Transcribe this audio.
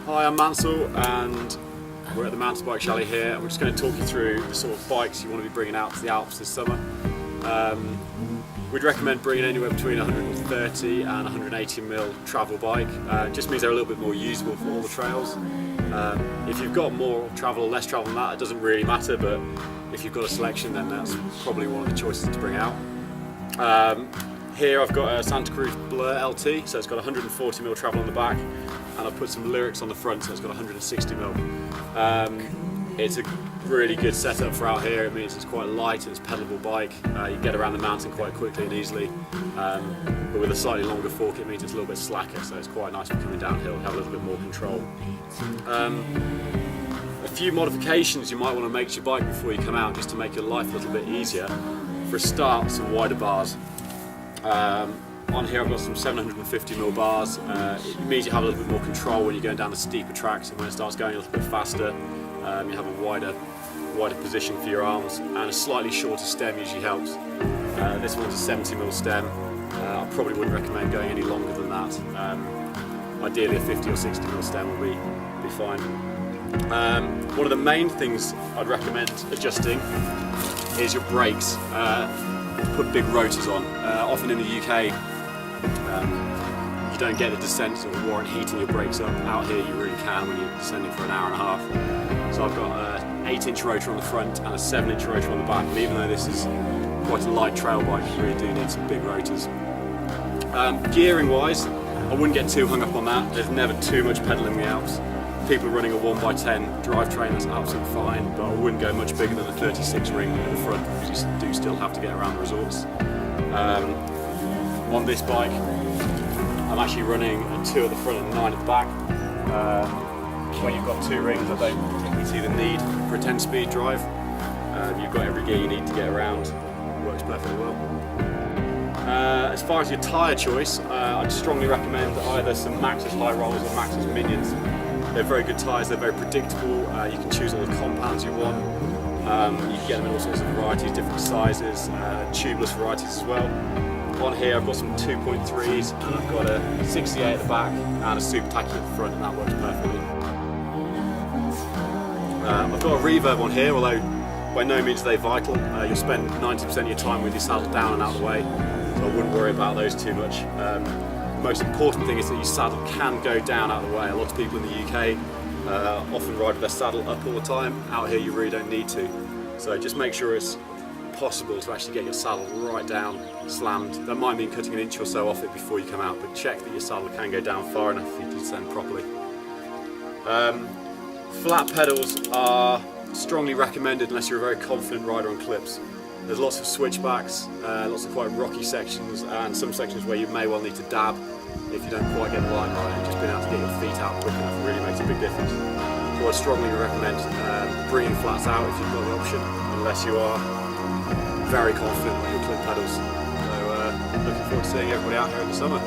Hi, I'm Mansell and we're at the mountain bike chalet here, and we're just going to talk you through the sort of bikes you want to be bringing out to the Alps this summer. We'd recommend bringing anywhere between 130 and 180 mil travel bike. It just means they're a little bit more usable for all the trails. If you've got more travel or less travel than that, it doesn't really matter, but if you've got a selection, then that's probably one of the choices to bring out. Here I've got a Santa Cruz Blur LT, so it's got 140 mil travel on the back, and I've put some lyrics on the front, so it's got 160 mil. It's a really good setup for out here. It means it's quite light, it's a pedalable bike. You get around the mountain quite quickly and easily, but with a slightly longer fork it means it's a little bit slacker, so it's quite nice for coming downhill, have a little bit more control. A few modifications you might want to make to your bike before you come out, just to make your life a little bit easier. For a start, some wider bars. On here I've got some 750mm bars. It means you have a little bit more control when you're going down the steeper tracks, and when it starts going a little bit faster, you have a wider position for your arms, and a slightly shorter stem usually helps. This one's a 70mm stem. I probably wouldn't recommend going any longer than that. Ideally a 50 or 60mm stem will be fine. One of the main things I'd recommend adjusting is your brakes. Put big rotors on. Often in the UK you don't get the descent that will warrant heating your brakes up. Out here you really can when you're descending for an hour and a half. So I've got an 8-inch rotor on the front and a 7-inch rotor on the back, and even though this is quite a light trail bike, you really do need some big rotors. Gearing wise, I wouldn't get too hung up on that. There's never too much pedal in the Alps. People running a 1x10 drivetrain, that's absolutely fine, but I wouldn't go much bigger than a 36 ring in the front, because you do still have to get around the resorts. On this bike, I'm actually running a 2 at the front and 9 at the back. When you've got 2 rings, I don't particularly see the need for a 10-speed drive. You've got every gear you need to get around. It works perfectly well. As far as your tyre choice, I'd strongly recommend either some Maxxis high rolls or Maxxis minions. They're very good tyres, they're very predictable. You can choose all the compounds you want. You can get them in all sorts of varieties, different sizes, tubeless varieties as well. On here I've got some 2.3s, and I've got a 68 at the back and a Super Tacky at the front, and that works perfectly. I've got a reverb on here, although by no means are they vital. You'll spend 90% of your time with your saddle down and out of the way, so I wouldn't worry about those too much. The most important thing is that your saddle can go down out of the way. A lot of people in the UK often ride with their saddle up all the time. Out here you really don't need to. So just make sure it's possible to actually get your saddle right down, slammed. That might mean cutting an inch or so off it before you come out, but check that your saddle can go down far enough for you to descend properly. Flat pedals are strongly recommended unless you're a very confident rider on clips. There's lots of switchbacks, lots of quite rocky sections, and some sections where you may well need to dab if you don't quite get the line right, and just being able to get your feet out quick enough really makes a big difference. So I'd strongly recommend bringing flats out if you've got the option, unless you are very confident with your clip pedals. So looking forward to seeing everybody out here in the summer.